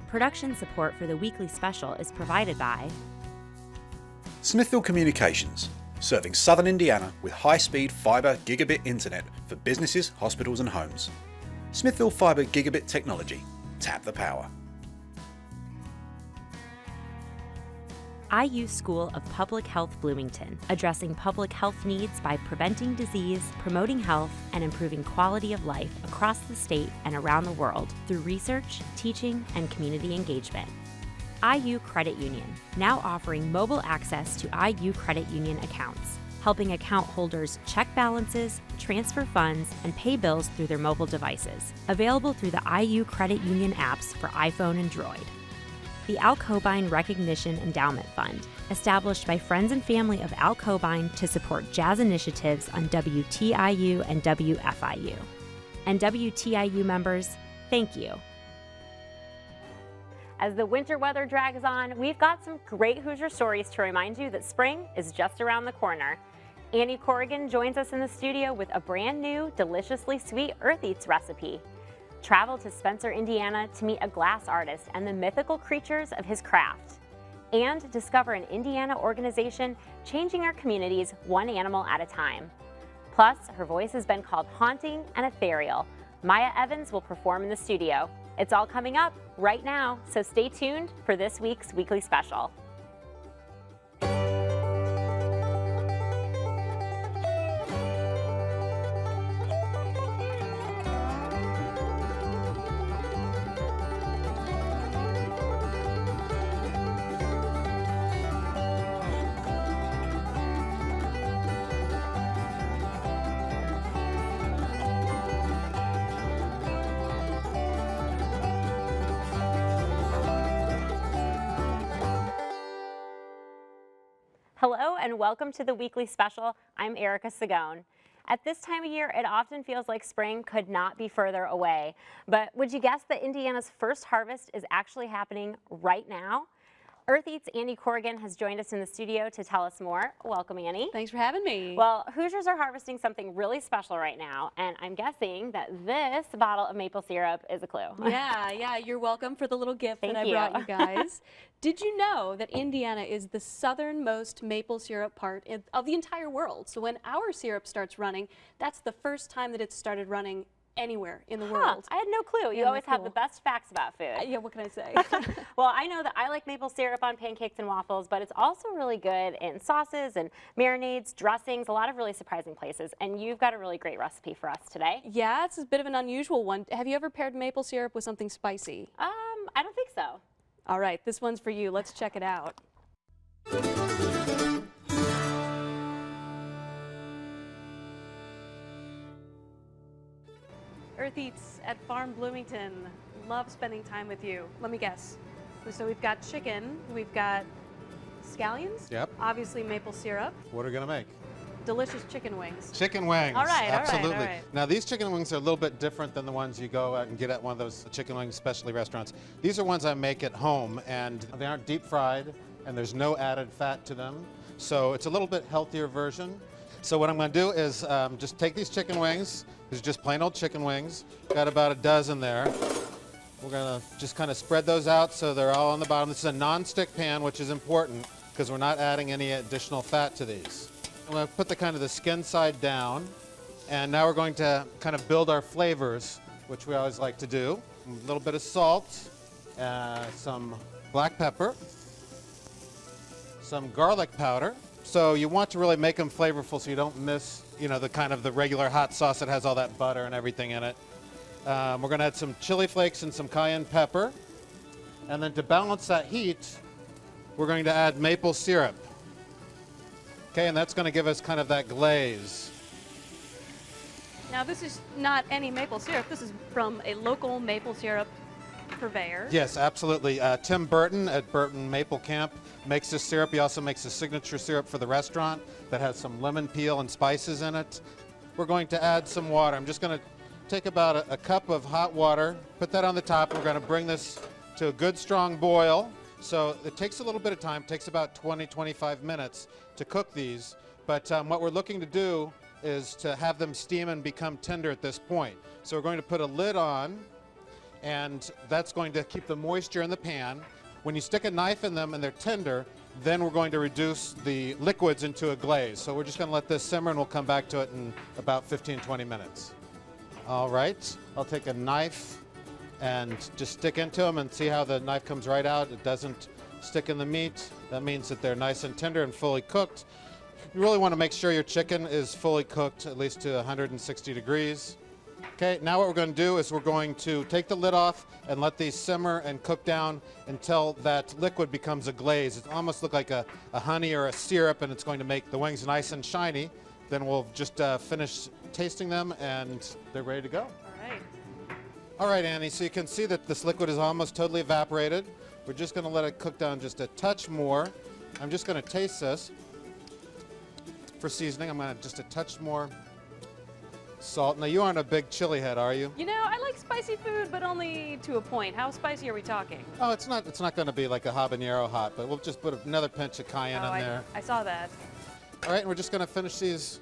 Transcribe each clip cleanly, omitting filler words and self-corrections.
Production support for the weekly special is provided by Smithfield Communications, serving southern Indiana with high-speed fibre gigabit internet for businesses, hospitals and homes. Smithfield Fibre Gigabit Technology. Tap the power. IU School of Public Health Bloomington, addressing public health needs by preventing disease, promoting health, and improving quality of life across the state and around the world through research, teaching, and community engagement. IU Credit Union, now offering mobile access to IU Credit Union accounts, helping account holders check balances, transfer funds, and pay bills through their mobile devices. Available through the IU Credit Union apps for iPhone and Droid. The Al Cobine Recognition Endowment Fund, established by friends and family of Al Cobine to support jazz initiatives on WTIU and WFIU. And WTIU members, thank you. As the winter weather drags on, we've got some great Hoosier stories to remind you that spring is just around the corner. Annie Corrigan joins us in the studio with a brand new, deliciously sweet Earth Eats recipe. Travel to Spencer, Indiana to meet a glass artist and the mythical creatures of his craft. And discover an Indiana organization changing our communities one animal at a time. Plus, her voice has been called haunting and ethereal. Myah Evans will perform in the studio. It's all coming up right now, so stay tuned for this week's weekly special. Hello and welcome to the weekly special. I'm Erica Sagone. At this time of year, it often feels like spring could not be further away. But would you guess that Indiana's first harvest is actually happening right now? Earth Eats Annie Corrigan has joined us in the studio to tell us more. Welcome, Annie. Thanks for having me. Well, Hoosiers are harvesting something really special right now, and I'm guessing that this bottle of maple syrup is a clue. Yeah, you're welcome for the little gift that I brought you guys. Did you know that Indiana is the southernmost maple syrup part of the entire world? So when our syrup starts running, that's the first time that it's started running anywhere in the world. I had no clue. You always have the best facts about food. Yeah, what can I say? Well, I know that I like maple syrup on pancakes and waffles, but it's also really good in sauces and marinades, dressings, a lot of really surprising places. And you've got a really great recipe for us today. Yeah, it's a bit of an unusual one. Have you ever paired maple syrup with something spicy? I don't think so. All right, this one's for you. Let's check it out. Earth Eats at Farm Bloomington. Love spending time with you. Let me guess. So we've got chicken, we've got scallions. Yep. Obviously maple syrup. What are we gonna make? Delicious chicken wings. Chicken wings. All right, absolutely. all right. Now these chicken wings are a little bit different than the ones you go out and get at one of those chicken wing specialty restaurants. These are ones I make at home, and they aren't deep fried, and there's no added fat to them. So it's a little bit healthier version. So what I'm going to do is just take these chicken wings. These are just plain old chicken wings. Got about a dozen there. We're going to just kind of spread those out so they're all on the bottom. This is a non-stick pan, which is important because we're not adding any additional fat to these. I'm going to put the skin side down, and now we're going to kind of build our flavors, which we always like to do. A little bit of salt, some black pepper, some garlic powder. So you want to really make them flavorful so you don't miss, the regular hot sauce that has all that butter and everything in it. We're going to add some chili flakes and some cayenne pepper. And then to balance that heat, we're going to add maple syrup. Okay, and that's going to give us kind of that glaze. Now this is not any maple syrup. This is from a local maple syrup purveyor. Yes, absolutely. Tim Burton at Burton Maple Camp makes this syrup. He also makes a signature syrup for the restaurant that has some lemon peel and spices in it. We're going to add some water. I'm just going to take about a cup of hot water, put that on the top. We're going to bring this to a good strong boil. So it takes a little bit of time. It takes about 20-25 minutes to cook these. But what we're looking to do is to have them steam and become tender at this point. So we're going to put a lid on, and that's going to keep the moisture in the pan. When you stick a knife in them and they're tender, then we're going to reduce the liquids into a glaze. So we're just going to let this simmer, and we'll come back to it in about 15-20 minutes. All right, I'll take a knife and just stick into them and see how the knife comes right out. It doesn't stick in the meat. That means that they're nice and tender and fully cooked. You really want to make sure your chicken is fully cooked, at least to 160 degrees. Okay, now what we're going to do is we're going to take the lid off and let these simmer and cook down until that liquid becomes a glaze. It almost looks like a honey or a syrup, and it's going to make the wings nice and shiny. Then we'll just finish tasting them, and they're ready to go. All right. All right, Annie, so you can see that this liquid is almost totally evaporated. We're just going to let it cook down just a touch more. I'm just going to taste this. For seasoning, I'm going to just a touch more salt. Now, you aren't a big chili head, are you? You know, I like spicy food, but only to a point. How spicy are we talking? Oh, it's not going to be like a habanero hot, but we'll just put another pinch of cayenne in there. I saw that. All right, and we're just going to finish these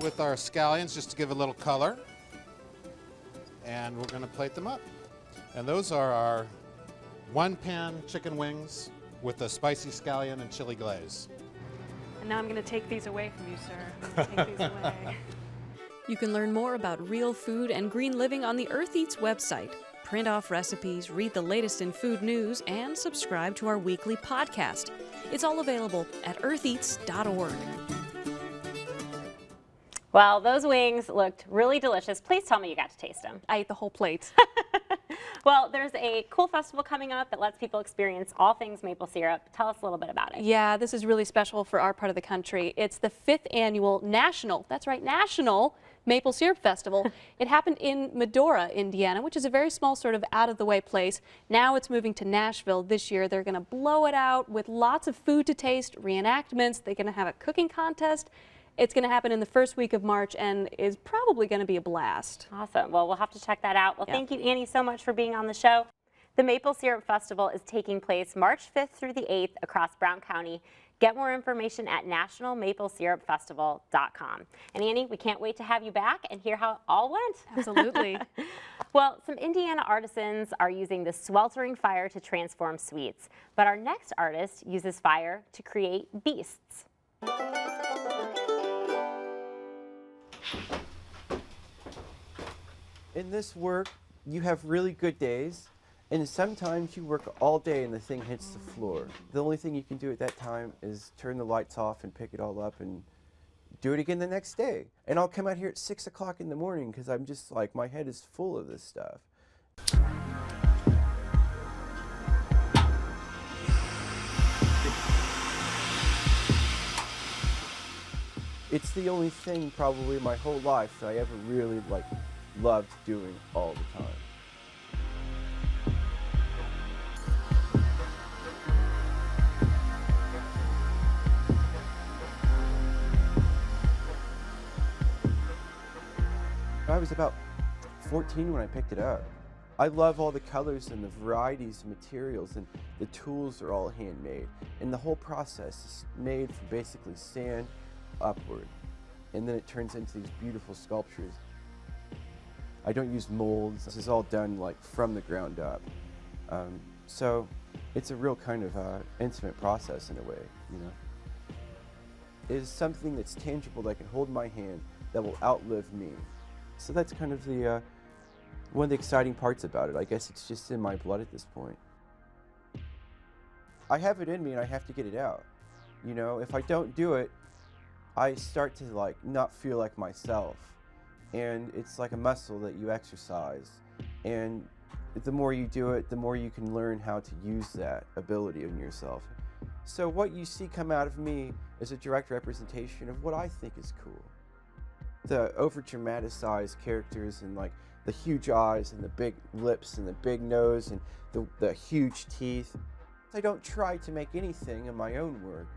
with our scallions just to give a little color. And we're going to plate them up. And those are our one-pan chicken wings with a spicy scallion and chili glaze. And now I'm going to take these away from you, sir. I'm going to take these away. You can learn more about real food and green living on the Earth Eats website. Print off recipes, read the latest in food news, and subscribe to our weekly podcast. It's all available at eartheats.org. Well, those wings looked really delicious. Please tell me you got to taste them. I ate the whole plate. Well, there's a cool festival coming up that lets people experience all things maple syrup. Tell us a little bit about it. Yeah, this is really special for our part of the country. It's the 5th annual National Maple Syrup Festival. It happened in Medora, Indiana, which is a very small sort of out-of-the-way place. Now it's moving to Nashville this year. They're going to blow it out with lots of food to taste, reenactments. They're going to have a cooking contest. It's going to happen in the first week of March and is probably going to be a blast. Awesome. Well, we'll have to check that out. Well, Yeah. Thank you, Annie, so much for being on the show. The Maple Syrup Festival is taking place March 5th through the 8th across Brown County. Get more information at nationalmaplesyrupfestival.com. And Annie, we can't wait to have you back and hear how it all went. Absolutely. Well, some Indiana artisans are using the sweltering fire to transform sweets, but our next artist uses fire to create beasts. In this work, you have really good days, and sometimes you work all day and the thing hits the floor. The only thing you can do at that time is turn the lights off and pick it all up and do it again the next day. And I'll come out here at 6 o'clock in the morning because I'm just like, my head is full of this stuff. It's the only thing probably my whole life that I ever really loved doing all the time. I was about 14 when I picked it up. I love all the colors and the varieties of materials, and the tools are all handmade. And the whole process is made from basically sand upward, and then it turns into these beautiful sculptures. I don't use molds. This is all done from the ground up. So it's a real kind of intimate process in a way, you know. It is something that's tangible that I can hold in my hand that will outlive me. So that's kind of the one of the exciting parts about it. I guess it's just in my blood at this point. I have it in me and I have to get it out. You know, if I don't do it, I start to not feel like myself. And it's like a muscle that you exercise. And the more you do it, the more you can learn how to use that ability in yourself. So what you see come out of me is a direct representation of what I think is cool. The over-dramatized characters and the huge eyes and the big lips and the big nose and the huge teeth. I don't try to make anything in my own work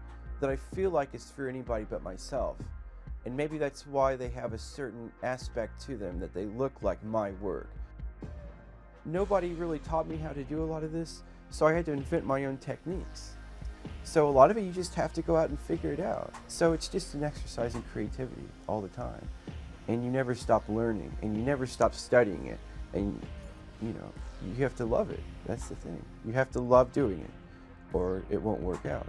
that I feel like is for anybody but myself. And maybe that's why they have a certain aspect to them, that they look like my work. Nobody really taught me how to do a lot of this, so I had to invent my own techniques. So a lot of it you just have to go out and figure it out. So it's just an exercise in creativity all the time. And you never stop learning, and you never stop studying it. And you know, you have to love it. That's the thing. You have to love doing it, or it won't work out.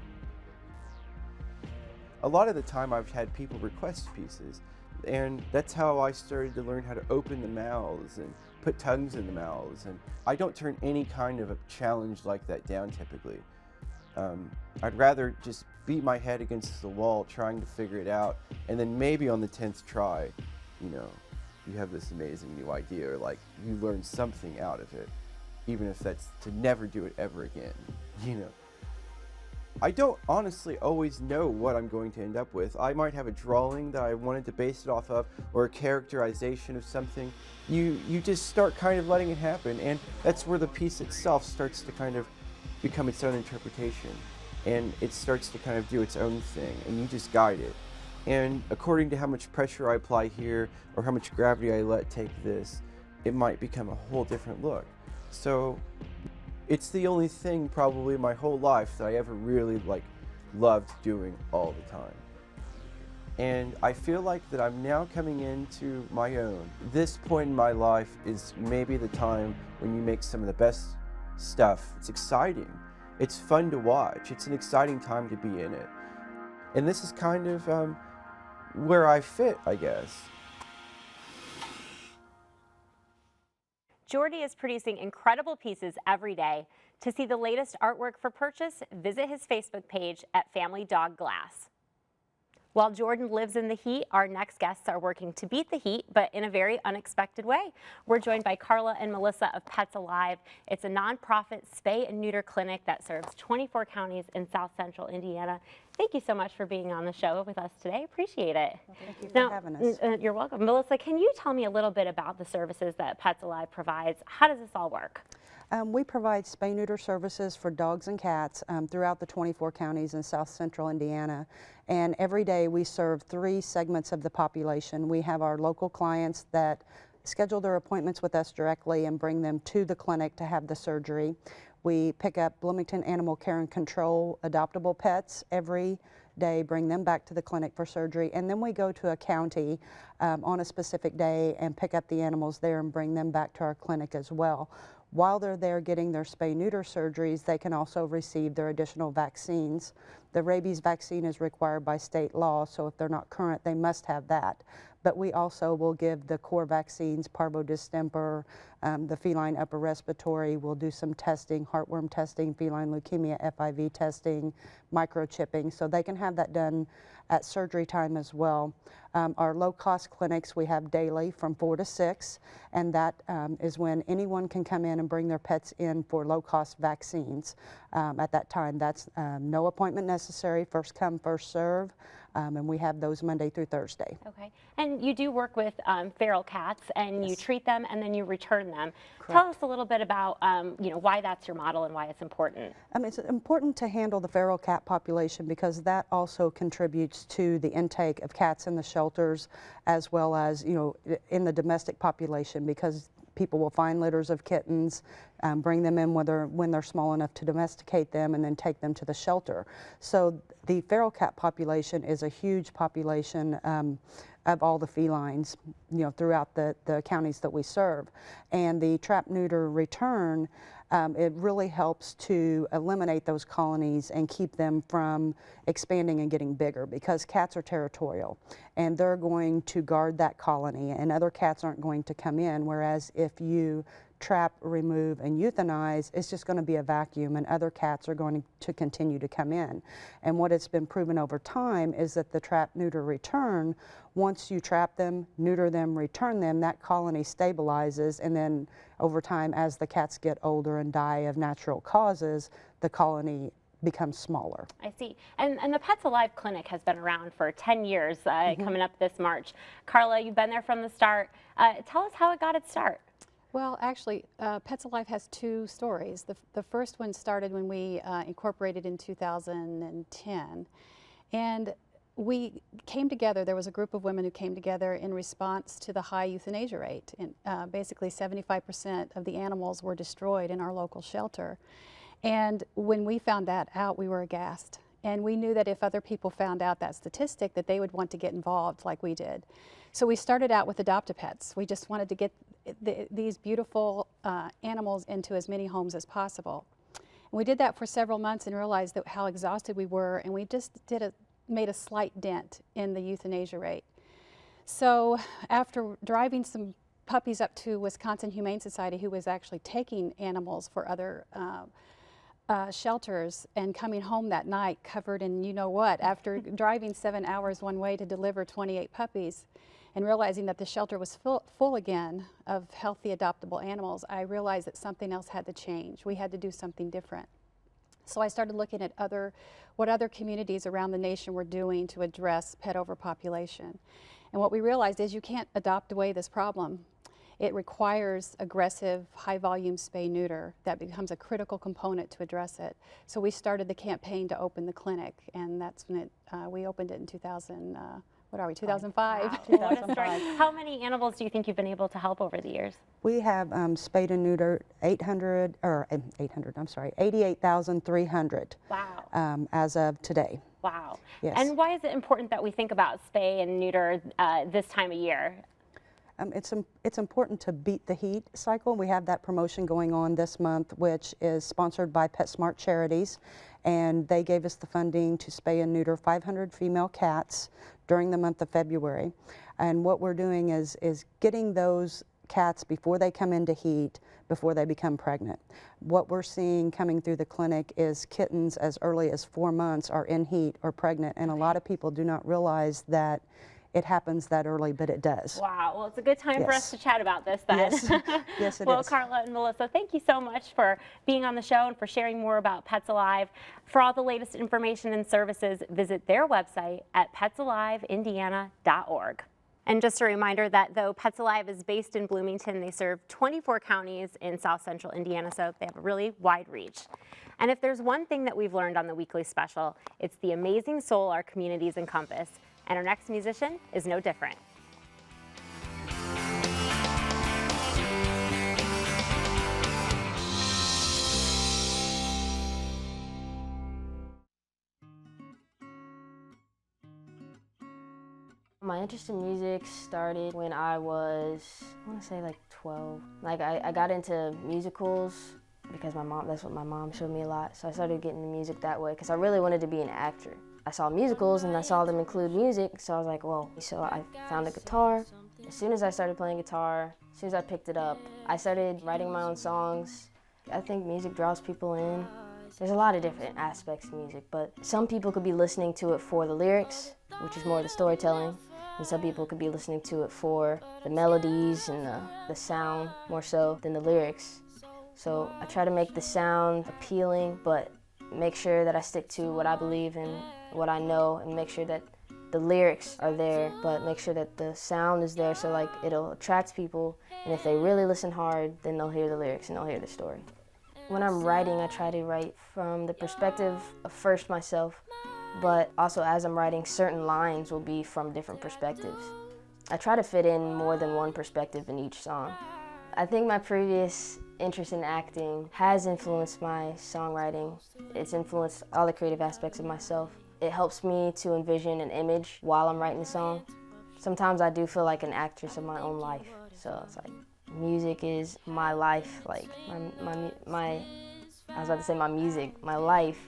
A lot of the time I've had people request pieces, and that's how I started to learn how to open the mouths and put tongues in the mouths. And I don't turn any kind of a challenge like that down typically. I'd rather just beat my head against the wall trying to figure it out, and then maybe on the 10th try, you know, you have this amazing new idea, or like you learn something out of it, even if that's to never do it ever again, you know. I don't honestly always know what I'm going to end up with. I might have a drawing that I wanted to base it off of, or a characterization of something. You just start kind of letting it happen, and that's where the piece itself starts to kind of become its own interpretation, and it starts to kind of do its own thing, and you just guide it. And according to how much pressure I apply here, or how much gravity I let take this, it might become a whole different look. So it's the only thing probably my whole life that I ever really loved doing all the time. And I feel like that I'm now coming into my own. This point in my life is maybe the time when you make some of the best stuff. It's exciting. It's fun to watch. It's an exciting time to be in it. And this is kind of where I fit, I guess. Jordy is producing incredible pieces every day. To see the latest artwork for purchase, visit his Facebook page at Family Dog Glass. While Jordan lives in the heat, our next guests are working to beat the heat, but in a very unexpected way. We're joined by Carla and Melissa of Pets Alive. It's a nonprofit spay and neuter clinic that serves 24 counties in South Central Indiana. Thank you so much for being on the show with us today. Appreciate it. Well, thank you for having us. You're welcome. Melissa, can you tell me a little bit about the services that Pets Alive provides? How does this all work? We provide spay-neuter services for dogs and cats throughout the 24 counties in South Central Indiana. And every day we serve 3 segments of the population. We have our local clients that schedule their appointments with us directly and bring them to the clinic to have the surgery. We pick up Bloomington Animal Care and Control adoptable pets every day, bring them back to the clinic for surgery, and then we go to a county on a specific day and pick up the animals there and bring them back to our clinic as well. While they're there getting their spay-neuter surgeries, they can also receive their additional vaccines. The rabies vaccine is required by state law, so if they're not current, they must have that. But we also will give the core vaccines, parvo distemper, the feline upper respiratory. We'll do some testing, heartworm testing, feline leukemia, FIV testing, microchipping, so they can have that done at surgery time as well. Our low-cost clinics we have daily from 4 to 6, and that is when anyone can come in and bring their pets in for low-cost vaccines. At that time, that's no appointment necessary, first come, first serve, and we have those Monday through Thursday. Okay, and you do work with feral cats, and Yes. you treat them and then you return them. Correct. Tell us a little bit about why that's your model and why it's important. It's important to handle the feral cat population because that also contributes to the intake of cats in the shelters, as well as in the domestic population, because people will find litters of kittens, bring them in when they're small enough to domesticate them, and then take them to the shelter. So the feral cat population is a huge population of all the felines, throughout the counties that we serve. And the trap, neuter, return, it really helps to eliminate those colonies and keep them from expanding and getting bigger, because cats are territorial and they're going to guard that colony and other cats aren't going to come in, whereas if you trap, remove, and euthanize, it's just going to be a vacuum and other cats are going to continue to come in. And what it's been proven over time is that the trap, neuter, return, once you trap them, neuter them, return them, that colony stabilizes, and then over time, as the cats get older and die of natural causes, the colony becomes smaller. I see. And the Pets Alive clinic has been around for 10 years, coming up this March. Carla, you've been there from the start. Tell us how it got its start. Well, actually, Pets Alive has 2 stories. The first one started when we incorporated in 2010. And we came together, there was a group of women who came together in response to the high euthanasia rate. And basically 75% of the animals were destroyed in our local shelter. And when we found that out, we were aghast. And we knew that if other people found out that statistic, that they would want to get involved like we did. So we started out with adopt-a-pets. We just wanted to get these beautiful animals into as many homes as possible. And we did that for several months and realized that how exhausted we were, and we just made a slight dent in the euthanasia rate. So after driving some puppies up to Wisconsin Humane Society, who was actually taking animals for other shelters, and coming home that night covered in you know what, after driving 7 hours one way to deliver 28 puppies, and realizing that the shelter was full again of healthy adoptable animals, I realized that something else had to change. We had to do something different. So I started looking at what other communities around the nation were doing to address pet overpopulation. And what we realized is you can't adopt away this problem. It requires aggressive, high-volume spay-neuter that becomes a critical component to address it. So we started the campaign to open the clinic, and that's when we opened it in 2005. Wow. 2005. How many animals do you think you've been able to help over the years? We have spayed and neutered 88,300. Wow. As of today. Wow. Yes. And why is it important that we think about spay and neuter this time of year? It's important to beat the heat cycle. We have that promotion going on this month, which is sponsored by PetSmart Charities, and they gave us the funding to spay and neuter 500 female cats during the month of February. And what we're doing is getting those cats before they come into heat, before they become pregnant. What we're seeing coming through the clinic is kittens as early as 4 months are in heat or pregnant, and a lot of people do not realize that it happens that early, but it does. Wow. Well, it's a good time for us to chat about this then. Yes, yes it well, is. Carla and Melissa, thank you so much for being on the show and for sharing more about Pets Alive. For all the latest information and services, visit their website at petsaliveindiana.org. And just a reminder that though Pets Alive is based in Bloomington, they serve 24 counties in South Central Indiana, so they have a really wide reach. And if there's one thing that we've learned on the weekly special, it's the amazing soul our communities encompass. And our next musician is no different. My interest in music started when I was, I want to say like 12. Like I got into musicals because that's what my mom showed me a lot. So I started getting into music that way because I really wanted to be an actor. I saw musicals and I saw them include music, so I was like, whoa. So I found a guitar. As soon as I started playing guitar, as soon as I picked it up, I started writing my own songs. I think music draws people in. There's a lot of different aspects to music, but some people could be listening to it for the lyrics, which is more the storytelling, and some people could be listening to it for the melodies and the sound more so than the lyrics. So I try to make the sound appealing, but make sure that I stick to what I believe in, what I know, and make sure that the lyrics are there, but make sure that the sound is there so like it'll attract people, and if they really listen hard, then they'll hear the lyrics and they'll hear the story. When I'm writing, I try to write from the perspective of first myself, but also as I'm writing, certain lines will be from different perspectives. I try to fit in more than one perspective in each song. I think my previous interest in acting has influenced my songwriting. It's influenced all the creative aspects of myself. It helps me to envision an image while I'm writing the song. Sometimes I do feel like an actress of my own life. So it's like, music is my life. Like my music, my life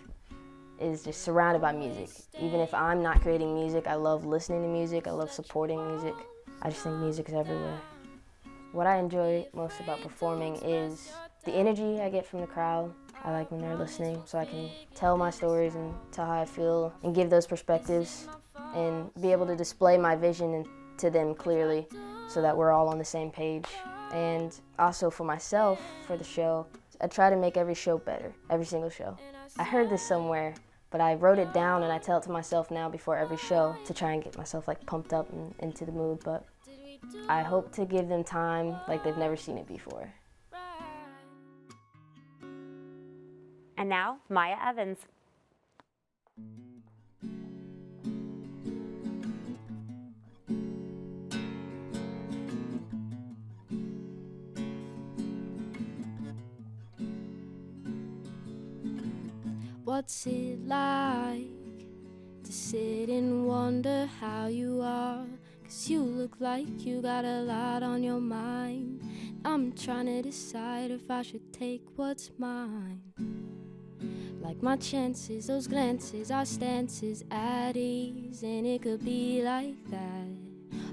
is just surrounded by music. Even if I'm not creating music, I love listening to music, I love supporting music. I just think music is everywhere. What I enjoy most about performing is the energy I get from the crowd. I like when they're listening so I can tell my stories and tell how I feel and give those perspectives and be able to display my vision to them clearly so that we're all on the same page. And also for myself, for the show, I try to make every show better, every single show. I heard this somewhere, but I wrote it down and I tell it to myself now before every show to try and get myself like pumped up and into the mood. But I hope to give them time like they've never seen it before. And now, Myah Evans. What's it like to sit and wonder how you are? 'Cause you look like you got a lot on your mind. I'm trying to decide if I should take what's mine. Like my chances, those glances, our stances at ease. And it could be like that,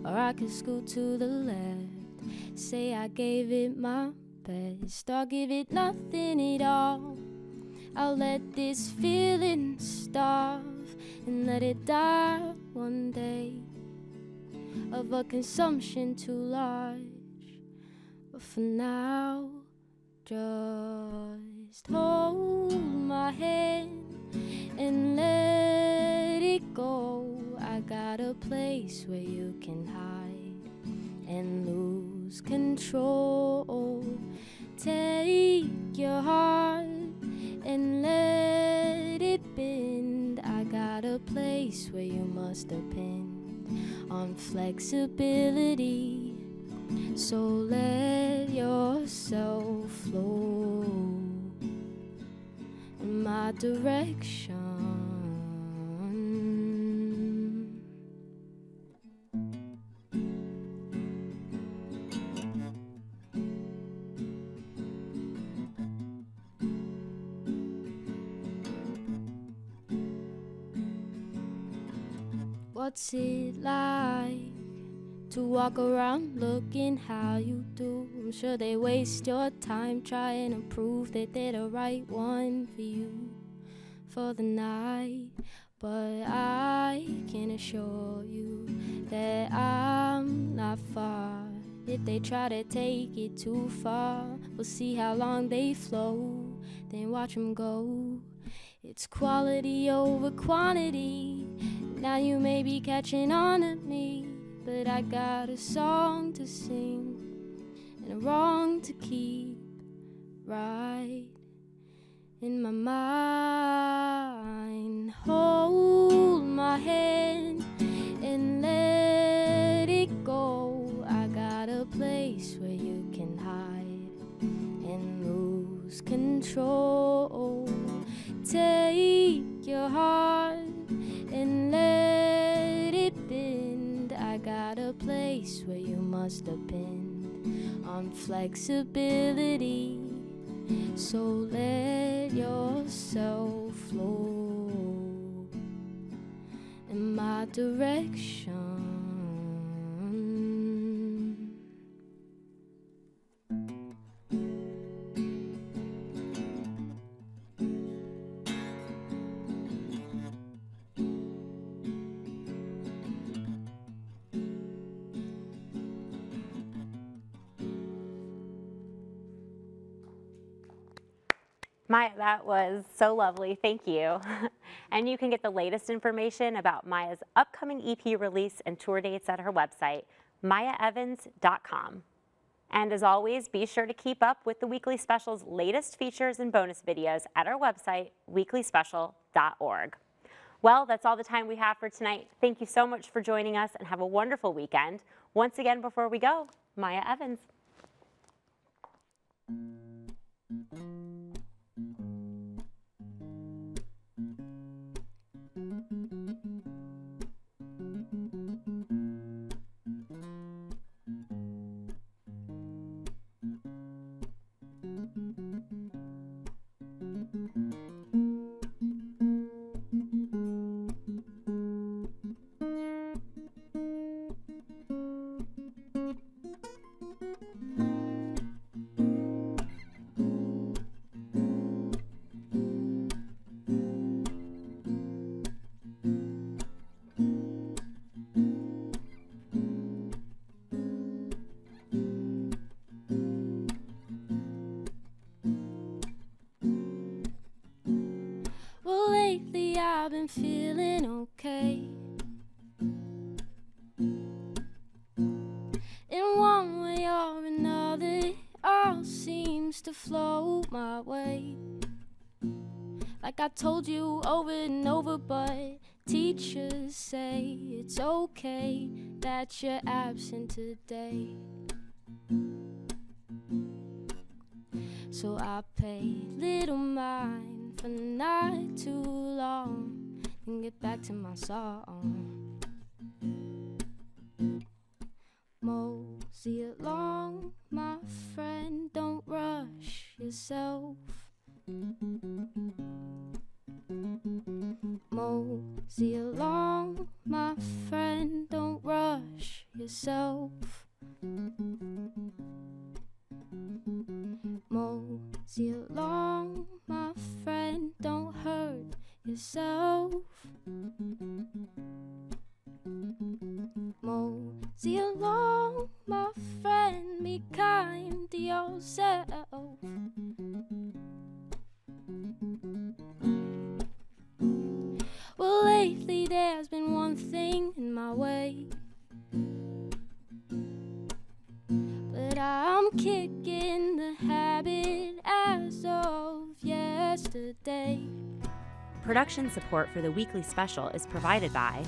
or I could scoot to the left. Say I gave it my best, or give it nothing at all. I'll let this feeling starve and let it die one day of a consumption too large. But for now, just hold my hand and let it go. I got a place where you can hide and lose control. Take your heart and let it bend. I got a place where you must depend on flexibility. So let yourself flow in my direction. What's it like to walk around looking how you do? I'm sure they waste your time trying to prove that they're the right one for you for the night. But I can assure you that I'm not far. If they try to take it too far, we'll see how long they flow, then watch them go. It's quality over quantity. Now you may be catching on to me, but I got a song to sing and a wrong to keep right in my mind. Hold my hand and let it go. I got a place where you can hide and lose control. Take your heart and let it bend. I got a place where you must depend on flexibility. So let yourself flow in my direction. Myah, that was so lovely. Thank you. And you can get the latest information about Myah's upcoming EP release and tour dates at her website, myahevans.com. And as always, be sure to keep up with the Weekly Special's latest features and bonus videos at our website, weeklyspecial.org. Well, that's all the time we have for tonight. Thank you so much for joining us and have a wonderful weekend. Once again, before we go, Myah Evans. Well, lately I've been feeling okay. In one way or another, it all seems to flow my way. Like I told you over and over, but teachers say it's okay that you're absent today. So I pay little mind for not too long and get back to my song. Mosey along, my friend, don't rush yourself. Mosey along, my friend, don't rush yourself. Mosey along, my friend, don't hurt yourself. Mosey along, my friend, be kind to yourself. Well, lately there's been one thing in my way, but I'm kicking the habit as of yesterday. Production support for the weekly special is provided by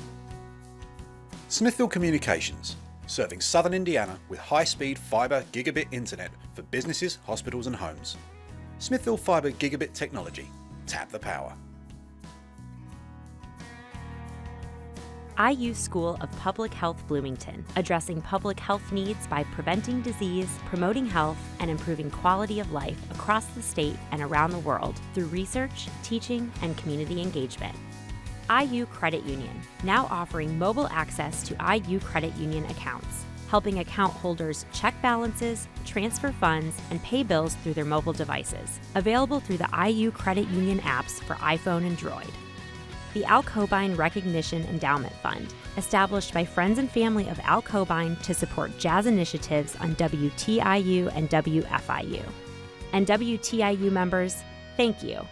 Smithfield Communications, serving southern Indiana with high-speed fibre gigabit internet for businesses, hospitals and homes. Smithfield Fibre Gigabit Technology. Tap the power. IU School of Public Health Bloomington, addressing public health needs by preventing disease, promoting health, and improving quality of life across the state and around the world through research, teaching, and community engagement. IU Credit Union, now offering mobile access to IU Credit Union accounts, helping account holders check balances, transfer funds, and pay bills through their mobile devices. Available through the IU Credit Union apps for iPhone and Droid. The Al Cobine Recognition Endowment Fund, established by friends and family of Al Cobine to support jazz initiatives on WTIU and WFIU. And WTIU members, thank you.